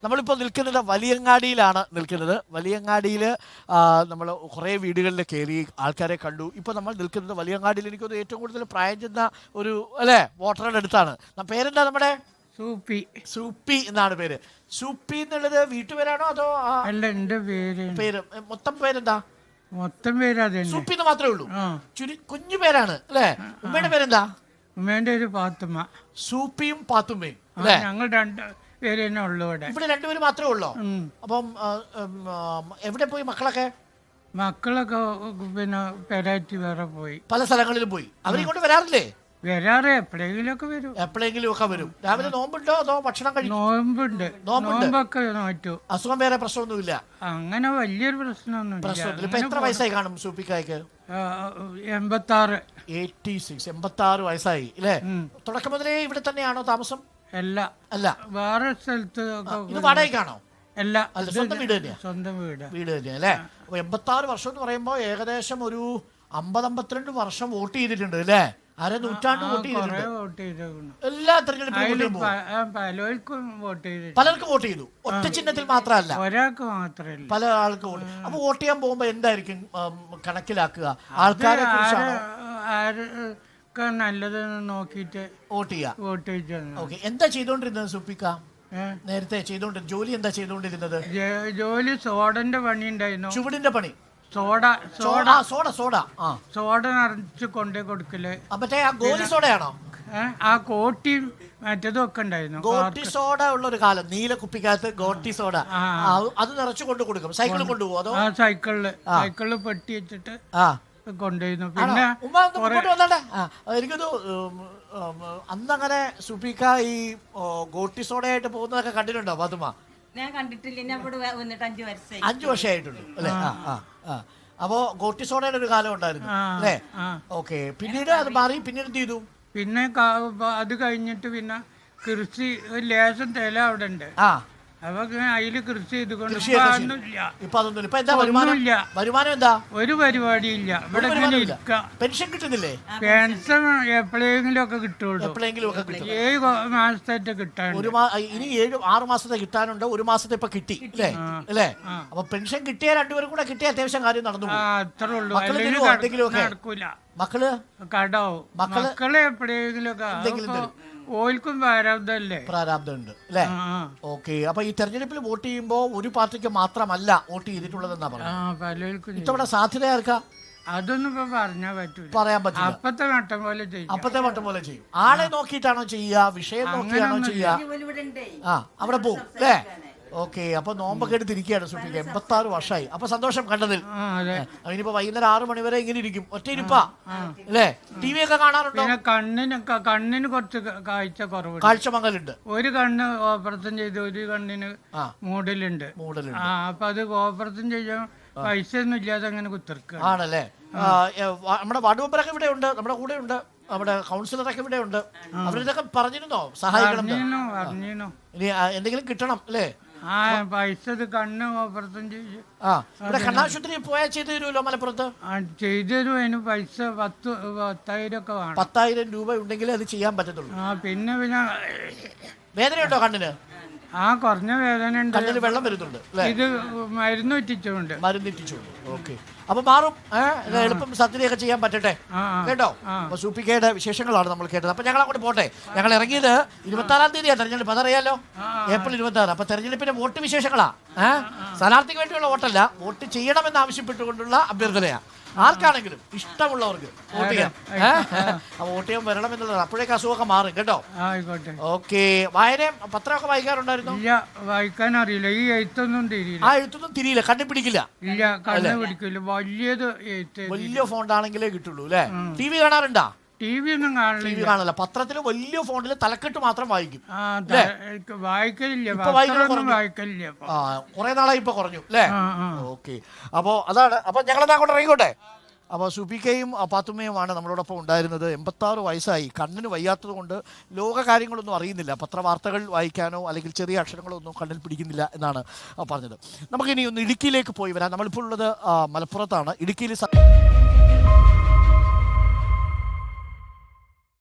നമ്മളിപ്പോൾ നിൽക്കുന്നത് വലിയങ്ങാടിയിലാണ് നിൽക്കുന്നത്. വലിയങ്ങാടിയിൽ നമ്മൾ കുറേ വീടുകളിൽ കയറി ആൾക്കാരെ കണ്ടു. ഇപ്പോൾ നമ്മൾ നിൽക്കുന്നത് വലിയങ്ങാടിയിൽ എനിക്കൊന്ന് ഏറ്റവും കൂടുതൽ പ്രായം ചെന്ന ഒരു അല്ലേ വോട്ടറുടെ അടുത്താണ്. പേരെന്താ നമ്മുടെ? സൂപ്പി. സൂപ്പി എന്നാണ് പേര്. സൂപ്പി എന്നുള്ളത് വീട്ടുപേരാണോ അതോ അല്ല? എന്റെ പേര് മൊത്തം പേരെന്താ? മൊത്തം പേര് സൂപ്പി എന്ന് മാത്രമേ ഉള്ളൂ. കുഞ്ഞു പേരാണ് അല്ലേ? ഉമ്മയുടെ പേരെന്താ? ഉമ്മേന്റെ ഒരു പാത്തുമ്മ. സൂപ്പിയും പാത്തുമ്മയും. ഞങ്ങൾ രണ്ട് പേര് തന്നെ ഉള്ളു ഇവിടെ. ഇവിടെ രണ്ടുപേര് മാത്രമേ ഉള്ളൂ. അപ്പം എവിടെ പോയി മക്കളൊക്കെ? മക്കളൊക്കെ പിന്നെ പെരാറ്റി വേറെ പോയി, പല സ്ഥലങ്ങളിലും പോയി. അവരിങ്ങോട്ട് വരാറില്ലേ? വരാറ് എപ്പോഴെങ്കിലൊക്കെ വരും. എപ്പോഴെങ്കിലും ഒക്കെ വരും. രാവിലെ നോമ്പുണ്ടോ അതോ ഭക്ഷണം കഴിക്കും? നോമ്പുണ്ട്. നോമ്പൊക്കെ നോറ്റു. അസുഖം വേറെ പ്രശ്നമൊന്നുമില്ല? അങ്ങനെ വലിയൊരു പ്രശ്നമൊന്നുമില്ല. ഇപ്പൊ എത്ര വയസ്സായി കാണും സൂപ്പിക്കായ്ക്ക്? 86. 86 വയസ്സായി അല്ലേ? തുടക്കം മുതലേ ഇവിടെ തന്നെയാണോ താമസം? അല്ല, വേറെ സ്ഥലത്ത്. ഇത് വാടകയ്ക്കാണോ? അല്ല, സ്വന്തം വീട് തന്നെയാ. സ്വന്തം വീട് തന്നെയാ അല്ലേ? അപ്പൊ 86 വർഷം എന്ന് പറയുമ്പോ ഏകദേശം ഒരു 50-52 വർഷം വോട്ട് ചെയ്തിട്ടുണ്ട് അല്ലേ? അര നൂറ്റാണ്ട് വോട്ട് ചെയ്തിട്ടുണ്ട്. എല്ലാ തെരഞ്ഞെടുപ്പിലും പലർക്കും വോട്ട് ചെയ്തു. ഒറ്റ ചിഹ്നത്തിൽ മാത്രമല്ല, ഒരാൾക്ക് മാത്രമല്ല, പല ആൾക്ക് വോട്ട്. അപ്പൊ വോട്ട് ചെയ്യാൻ പോകുമ്പോ എന്തായിരിക്കും കണക്കിലാക്കുക? ആൾക്കാരെ നല്ലതെന്ന് നോക്കിയിട്ട് വോട്ട് ചെയ്യാം. ഓക്കെ. എന്താ ചെയ്തോണ്ടിരുന്നത് സൂപ്പിക്ക? നേരത്തെ ജോലി എന്താ ചെയ്തോണ്ടിരുന്നത്? ജോലി സോഡന്റെ പണി ഉണ്ടായിരുന്നു. ചുവടിന്റെ പണി. സോഡ നിറച്ച് കൊണ്ടേ കൊടുക്കല്. മറ്റേ ആ ഗോലി സോഡയാണോ? ആ കോട്ടിയും മറ്റേതും ഒക്കെ ഉണ്ടായിരുന്നു. ഗോട്ടി സോഡ ഉള്ള ഒരു കാലം. നീല കുപ്പിക്കകത്ത് ഗോട്ടി സോഡ അത് നിറച്ചു കൊണ്ട് കൊടുക്കും. സൈക്കിളിൽ കൊണ്ടുപോകും അതോ? സൈക്കിളില് പെട്ടി വെച്ചിട്ട് കൊണ്ടുപോയിരുന്നു. പിന്നെ എനിക്കത് അന്നങ്ങനെ സുബിക്ക ഈ ഗോട്ടി സോഡയായിട്ട് പോകുന്നതൊക്കെ കണ്ടിട്ടുണ്ടോ പാത്തുമ്മ? ഞാൻ കണ്ടിട്ടില്ല. 5 വർഷമായിട്ടുള്ളൂ അല്ലേ? അപ്പോ ഗോട്ടി സോഡയുടെ ഒരു കാലം ഉണ്ടായിരുന്നു അല്ലേ? ഓക്കെ. പിന്നീട് അത് മാറി. പിന്നീട് എന്ത് ചെയ്തു? പിന്നെ അത് കഴിഞ്ഞിട്ട് പിന്നെ കൃഷി ലേശം തേല അവിടെ ഉണ്ട്. അപ്പൊ അതില് കൃഷി ചെയ്തുകൊണ്ട് വരുമാനം എന്താ? ഒരു പരിപാടിയില്ല ഇവിടെ. പെൻഷൻ കിട്ടുന്നില്ലേ? പെൻഷൻ എപ്പോഴെങ്കിലും ഒക്കെ കിട്ടുള്ളൂ. 7 മാസത്തെ കിട്ടാൻ. ഇനി 6 മാസത്തെ കിട്ടാനുണ്ട്. 1 മാസത്തെ ഇപ്പൊ കിട്ടി അല്ലേ? അപ്പൊ പെൻഷൻ കിട്ടിയ രണ്ടുപേരും കൂടെ കിട്ടിയ അത്യാവശ്യം കാര്യം നടന്നു. അത്രേ ഉള്ളൂ. നടക്കൂല. മക്കള് കടാവും. മക്കളെ എപ്പോഴെങ്കിലും ഒക്കെ ഓൽക്കും പ്രാരാബ്ദം ഉണ്ട് അല്ലേ? ഓക്കെ. അപ്പൊ ഈ തെരഞ്ഞെടുപ്പിൽ വോട്ട് ചെയ്യുമ്പോ ഒരു പാർട്ടിക്ക് മാത്രമല്ല വോട്ട് ചെയ്തിട്ടുള്ളതെന്നാ പറയുന്നത്. ഇത്തവണ സാധ്യത ആർക്കാ? അതൊന്നും ഇപ്പൊ പറയാൻ പറ്റില്ല. അപ്പത്തെ വട്ടം പോലെ ചെയ്യും. ആളെ നോക്കിയിട്ടാണോ ചെയ്യുക? വിഷയം നോക്കിയാണോ ചെയ്യുക? അവിടെ പോകും അല്ലേ? ഓക്കെ. അപ്പൊ നോമ്പൊക്കെ എടുത്തിരിക്കുകയാണ് സുപ്പിക്ക്. 86 വർഷമായി. അപ്പൊ സന്തോഷം കണ്ടതിൽ. ഇനിയിപ്പോ വൈകുന്നേരം 6 മണി വരെ ഇങ്ങനെ ഇരിക്കും. ഒറ്റ ഇരിപ്പാ അല്ലേ? ടി വി ഒക്കെ കാണാറുണ്ടോ? കണ്ണിന് കുറച്ച് കുറവ്, കാഴ്ചമങ്ങലുണ്ട്. ഒരു കണ്ണ് ഓപ്പറേഷൻ ചെയ്ത് ഒരു കണ്ണിന് മൂടലുണ്ട്. അപ്പൊ അത് ഓപ്പറേഷൻ ചെയ്യാൻ പൈസ ഒന്നും ഇല്ലാതെ അങ്ങനെ കുത്തിർക്കുക ആണല്ലേ? നമ്മുടെ വാർഡ് മെമ്പറൊക്കെ ഇവിടെ ഉണ്ട്, നമ്മുടെ കൂടെ ഉണ്ട്, നമ്മുടെ കൗൺസിലറൊക്കെ ഇവിടെ ഉണ്ട്. അവരിതൊക്കെ പറഞ്ഞിരുന്നോ സഹായിക്കണം? ഇനി എന്തെങ്കിലും കിട്ടണം അല്ലേ? പൈസ കണ്ണ് ഓപ്പറേഷൻ ചെയ്ത് ഇവിടെ കണ്ണാശുപത്രി പോയാൽ ചെയ്തു തരുമല്ലോ മലപ്പുറത്ത്? ചെയ്തു തരും. അതിന് പൈസ 10,000 ഒക്കെ വേണം. 10,000 രൂപ ഉണ്ടെങ്കിൽ അത് ചെയ്യാൻ പറ്റത്തുള്ളൂ. പിന്നെ വേദനയുണ്ടോ കണ്ണിന്? കുറഞ്ഞ വേദന ഉണ്ട്. കണ്ണിന് വെള്ളം വരുന്നുണ്ട്. ഇത് മരുന്ന് ഇറ്റിച്ചുണ്ട്. ഓക്കെ. അപ്പൊ മാറും. എളുപ്പം സർജറിയൊക്കെ ചെയ്യാൻ പറ്റട്ടെ കേട്ടോ. അപ്പൊ സൂപ്പിക്കയുടെ വിശേഷങ്ങളാണ് നമ്മൾ കേട്ടത്. അപ്പൊ ഞങ്ങൾ അങ്ങോട്ട് പോട്ടെ. ഞങ്ങൾ ഇറങ്ങിയത് 24-ാം തീയതിയാണ് തെരഞ്ഞെടുപ്പ്. അതറിയാലോ, ഏപ്രിൽ 26. അപ്പൊ തെരഞ്ഞെടുപ്പിന്റെ വോട്ട് വിശേഷങ്ങളാ. സ്ഥാനാർത്ഥിക്ക് വേണ്ടിയുള്ള വോട്ടല്ല, വോട്ട് ചെയ്യണമെന്ന് ആവശ്യപ്പെട്ടുകൊണ്ടുള്ള അഭ്യർത്ഥനയാണ്. ആർക്കാണെങ്കിലും ഇഷ്ടമുള്ളവർക്ക് വോട്ട് ചെയ്യാം. വോട്ട് ചെയ്യാൻ വരണം എന്നുള്ളത്. അപ്പോഴേക്ക് അസുഖമൊക്കെ മാറും കേട്ടോ. ഓക്കെ. പത്രമൊക്കെ വായിക്കാറുണ്ടായിരുന്നു? വായിക്കാൻ അറിയില്ല. ഈ എഴുത്തൊന്നും തിരിയില്ല. എഴുത്തൊന്നും തിരിയില്ല, കണ്ടുപിടിക്കില്ല. വലിയ ഫോണ്ടാണെങ്കിലേ കിട്ടുള്ളൂ അല്ലേ? ടി വി കാണാറുണ്ടോ? ടി വി ഒന്നും കാണില്ല. പത്രത്തിൽ വലിയ ഫോണ്ടിൽ തലക്കെട്ട് മാത്രം വായിക്കും. വായിക്കലില്ല. കുറെ നാളായി ഇപ്പൊ കുറഞ്ഞു അല്ലേ? ഓക്കെ. അപ്പോ അതാണ്. അപ്പൊ ഞങ്ങളെന്നാ അങ്ങോട്ട് ഇറങ്ങിക്കോട്ടെ. അപ്പോൾ സുബിക്കയും പാത്തുമ്മയുമാണ് നമ്മളോടൊപ്പം ഉണ്ടായിരുന്നത്. 86 വയസ്സായി. കണ്ണിന് വയ്യാത്തത് കൊണ്ട് ലോക കാര്യങ്ങളൊന്നും അറിയുന്നില്ല. പത്രവാർത്തകൾ വായിക്കാനോ അല്ലെങ്കിൽ ചെറിയ അക്ഷരങ്ങളോ ഒന്നും കണ്ണിൽ പിടിക്കുന്നില്ല എന്നാണ് പറഞ്ഞത്. നമുക്കിനി ഒന്ന് ഇടുക്കിയിലേക്ക് പോയി വരാം. നമ്മളിപ്പോൾ ഉള്ളത് മലപ്പുറത്താണ്. ഇടുക്കിയിൽ